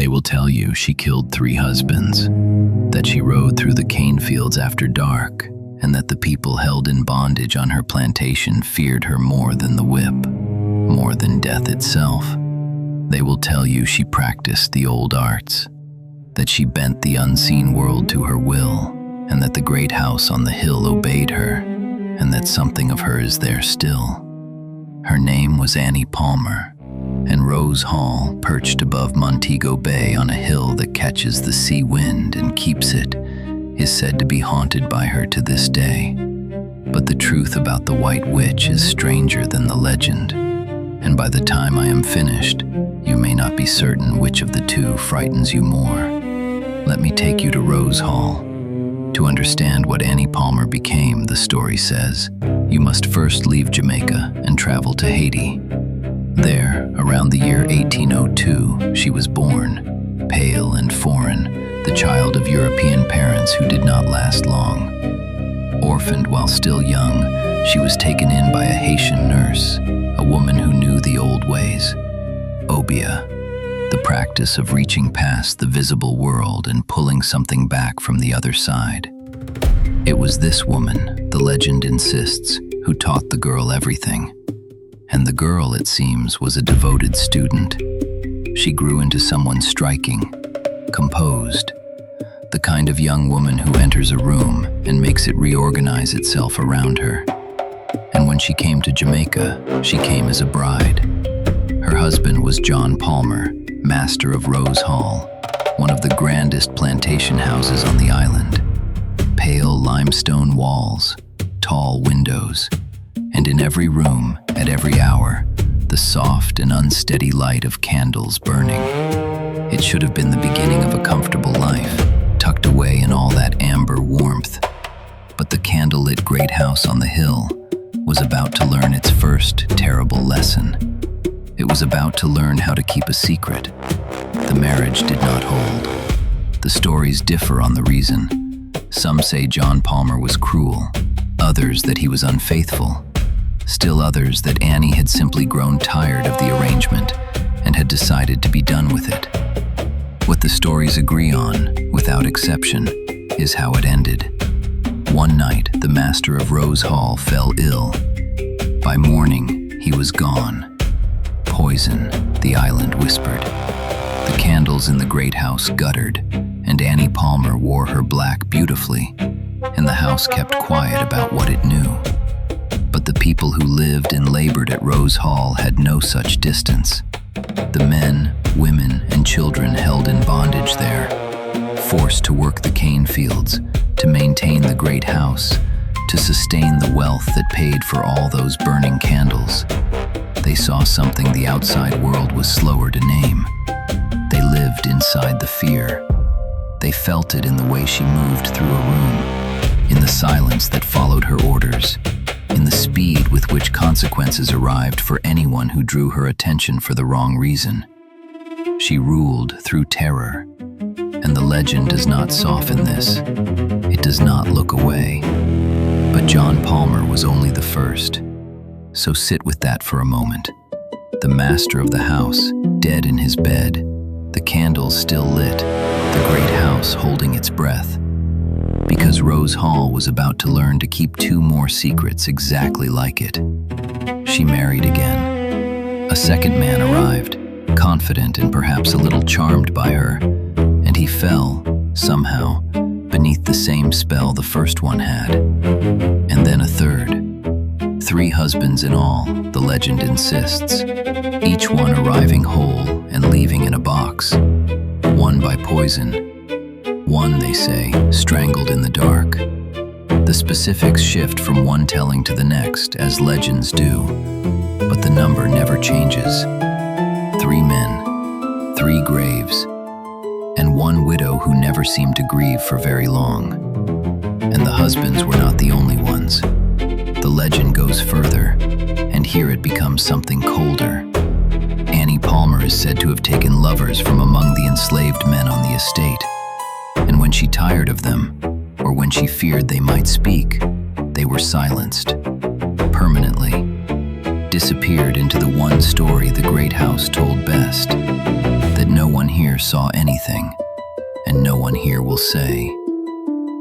They will tell you she killed 3 husbands, that she rode through the cane fields after dark, and that the people held in bondage on her plantation feared her more than the whip, more than death itself. They will tell you she practiced the old arts, that she bent the unseen world to her will, and that the great house on the hill obeyed her, and that something of her is there still. Her name was Annie Palmer, and Rose Hall, perched above Montego Bay on a hill that catches the sea wind and keeps it, is said to be haunted by her to this day. But the truth about the White Witch is stranger than the legend, and by the time I am finished, you may not be certain which of the two frightens you more. Let me take you to Rose Hall. To understand what Annie Palmer became, the story says, you must first leave Jamaica and travel to Haiti. There, around the year 1802, she was born, pale and foreign, the child of European parents who did not last long. Orphaned while still young, she was taken in by a Haitian nurse, a woman who knew the old ways. Obia, the practice of reaching past the visible world and pulling something back from the other side. It was this woman, the legend insists, who taught the girl everything. And the girl, it seems, was a devoted student. She grew into someone striking, composed, the kind of young woman who enters a room and makes it reorganize itself around her. And when she came to Jamaica, she came as a bride. Her husband was John Palmer, master of Rose Hall, one of the grandest plantation houses on the island. Pale limestone walls, tall windows, and in every room, at every hour, the soft and unsteady light of candles burning. It should have been the beginning of a comfortable life, tucked away in all that amber warmth. But the candlelit great house on the hill was about to learn its first terrible lesson. It was about to learn how to keep a secret. The marriage did not hold. The stories differ on the reason. Some say John Palmer was cruel, others that he was unfaithful, still others that Annie had simply grown tired of the arrangement and had decided to be done with it. What the stories agree on, without exception, is how it ended. One night, the master of Rose Hall fell ill. By morning, he was gone. Poison, the island whispered. The candles in the great house guttered, and Annie Palmer wore her black beautifully, and the house kept quiet about what it knew. But the people who lived and labored at Rose Hall had no such distance. The men, women, and children held in bondage there, forced to work the cane fields, to maintain the great house, to sustain the wealth that paid for all those burning candles. They saw something the outside world was slower to name. They lived inside the fear. They felt it in the way she moved through a room, in the silence that followed her orders, in the speed with which consequences arrived for anyone who drew her attention for the wrong reason. She ruled through terror, and the legend does not soften this. It does not look away. But John Palmer was only the first. So sit with that for a moment. The master of the house, dead in his bed, the candles still lit, the great house holding its breath. Because Rose Hall was about to learn to keep 2 more secrets exactly like it. She married again. A second man arrived, confident and perhaps a little charmed by her, and he fell, somehow, beneath the same spell the first one had. And then a third. 3 husbands in all, the legend insists, each one arriving whole and leaving in a box. One by poison, one, they say, strangled in the dark. The specifics shift from one telling to the next, as legends do, but the number never changes. 3 men, 3 graves, and 1 widow who never seemed to grieve for very long. And the husbands were not the only ones. The legend goes further, and here it becomes something colder. Annie Palmer is said to have taken lovers from among the enslaved men on the estate, and when she tired of them, or when she feared they might speak, they were silenced, permanently, disappeared into the one story the great house told best, the that no one here saw anything, and no one here will say.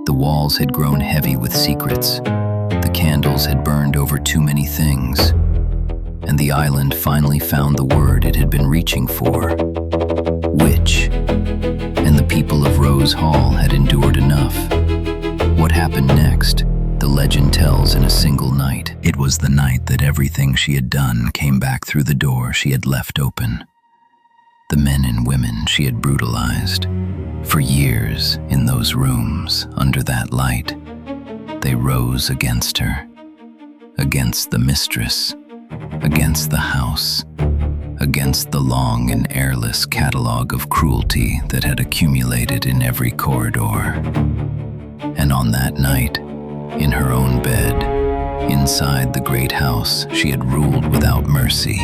The walls had grown heavy with secrets. The candles had burned over too many things, and the island finally found the word it had been reaching for: witch. And the people of Rose Hall had endured enough. What happened next, the legend tells in a single night. It was the night that everything she had done came back through the door she had left open. The men and women she had brutalized. For years, in those rooms, under that light, they rose against her, against the mistress, against the house, against the long and airless catalog of cruelty that had accumulated in every corridor. And on that night, in her own bed, inside the great house she had ruled without mercy,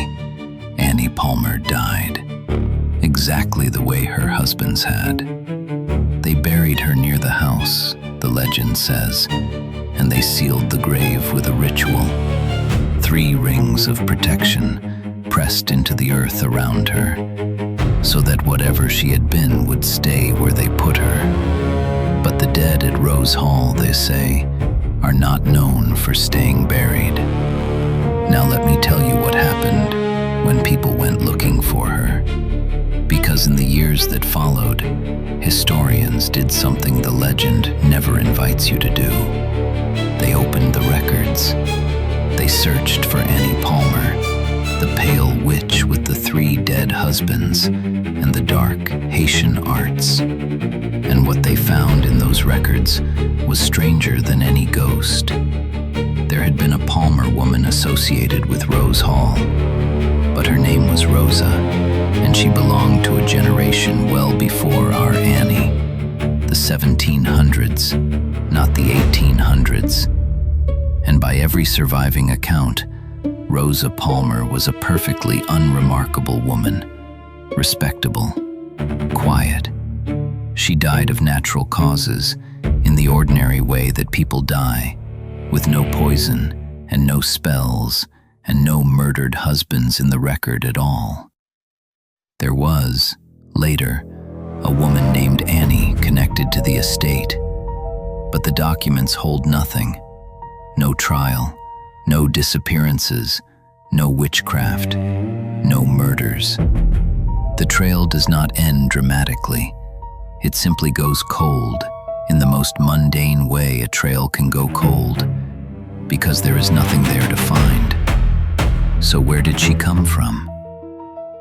Annie Palmer died, exactly the way her husbands had. They buried her near the house, the legend says, and they sealed the grave with a ritual. 3 rings of protection pressed into the earth around her, so that whatever she had been would stay where they put her. But the dead at Rose Hall, they say, are not known for staying buried. Now let me tell you what happened when people went looking for her. Because in the years that followed, historians did something the legend never invites you to do. They opened the records. They searched for Annie Palmer, the pale witch with the 3 dead husbands and the dark Haitian arts. And what they found in those records was stranger than any ghost. There had been a Palmer woman associated with Rose Hall, but her name was Rosa, and she belonged to a generation well before our Annie, the 1700s, not the 1800s. And by every surviving account, Rosa Palmer was a perfectly unremarkable woman, respectable, quiet. She died of natural causes, in the ordinary way that people die, with no poison and no spells and no murdered husbands in the record at all. There was, later, a woman named Annie connected to the estate, but the documents hold nothing. No trial, no disappearances, no witchcraft, no murders. The trail does not end dramatically. It simply goes cold, in the most mundane way a trail can go cold, because there is nothing there to find. So where did she come from?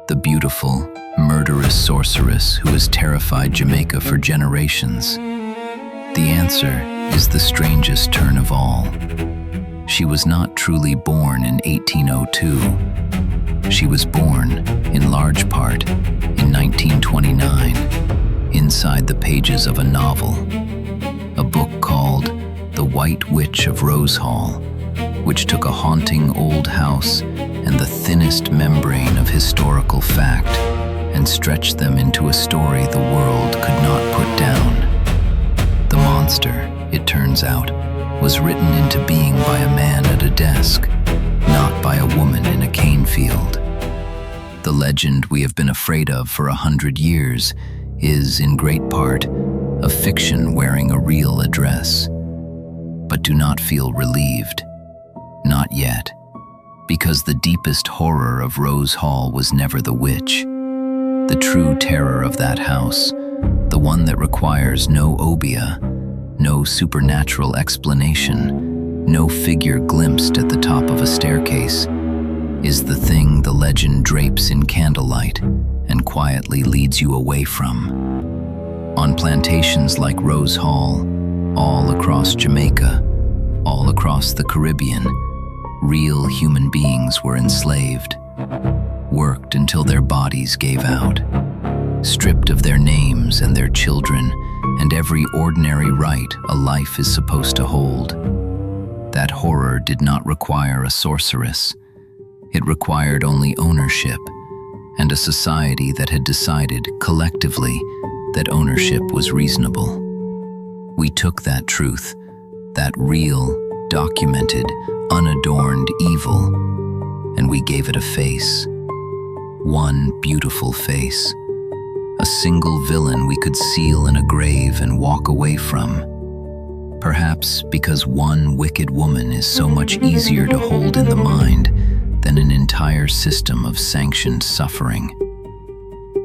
The beautiful, murderous sorceress who has terrified Jamaica for generations. The answer is the strangest turn of all. She was not truly born in 1802. She was born, in large part, in 1929, inside the pages of a novel, a book called The White Witch of Rose Hall, which took a haunting old house and the thinnest membrane of historical fact and stretched them into a story the world could not put down. The monster, it turns out, was written into being by a man at a desk, not by a woman in a cane field. The legend we have been afraid of for 100 years is, in great part, a fiction wearing a real address. But do not feel relieved. Not yet. Because the deepest horror of Rose Hall was never the witch. The true terror of that house, the one that requires no obia, no supernatural explanation, no figure glimpsed at the top of a staircase, is the thing the legend drapes in candlelight and quietly leads you away from. On plantations like Rose Hall, all across Jamaica, all across the Caribbean, real human beings were enslaved, worked until their bodies gave out, stripped of their names and their children and every ordinary right a life is supposed to hold. That horror did not require a sorceress. It required only ownership and a society that had decided collectively that ownership was reasonable. We took that truth, that real, documented, unadorned evil, and we gave it a face. One beautiful face, a single villain we could seal in a grave and walk away from. Perhaps because one wicked woman is so much easier to hold in the mind than an entire system of sanctioned suffering.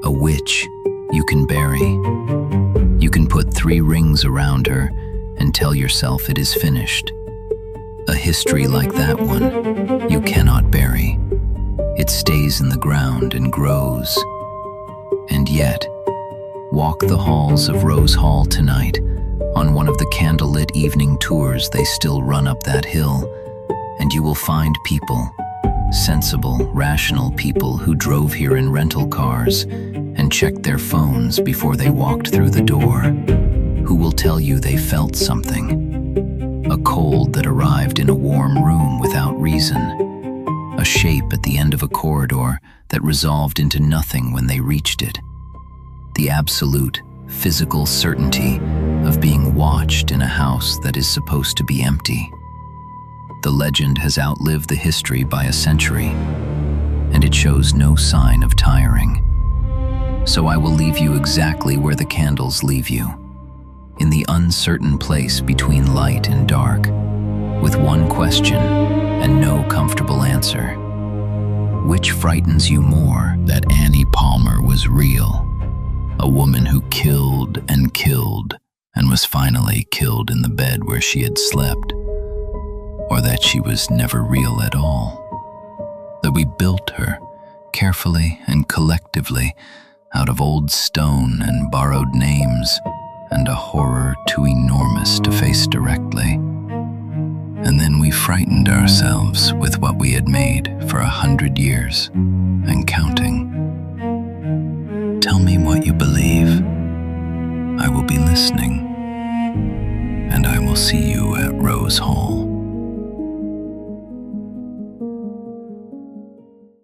A witch you can bury. You can put 3 rings around her and tell yourself it is finished. A history like that one you cannot bury. It stays in the ground and grows. And yet, walk the halls of Rose Hall tonight. On one of the candlelit evening tours they still run up that hill, and you will find people, sensible, rational people who drove here in rental cars and checked their phones before they walked through the door, who will tell you they felt something. A cold that arrived in a warm room without reason. A shape at the end of a corridor that resolved into nothing when they reached it. The absolute, physical certainty of being watched in a house that is supposed to be empty. The legend has outlived the history by a century, and it shows no sign of tiring. So I will leave you exactly where the candles leave you, in the uncertain place between light and dark, with one question and no comfortable answer. Which frightens you more, that Annie Palmer was real, a woman who killed and was finally killed in the bed where she had slept, or that she was never real at all, that we built her carefully and collectively out of old stone and borrowed names and a horror too enormous to face directly. And then we frightened ourselves with what we had made for 100 years and counting. Tell me what you believe. I will be listening, and I will see you at Rose Hall.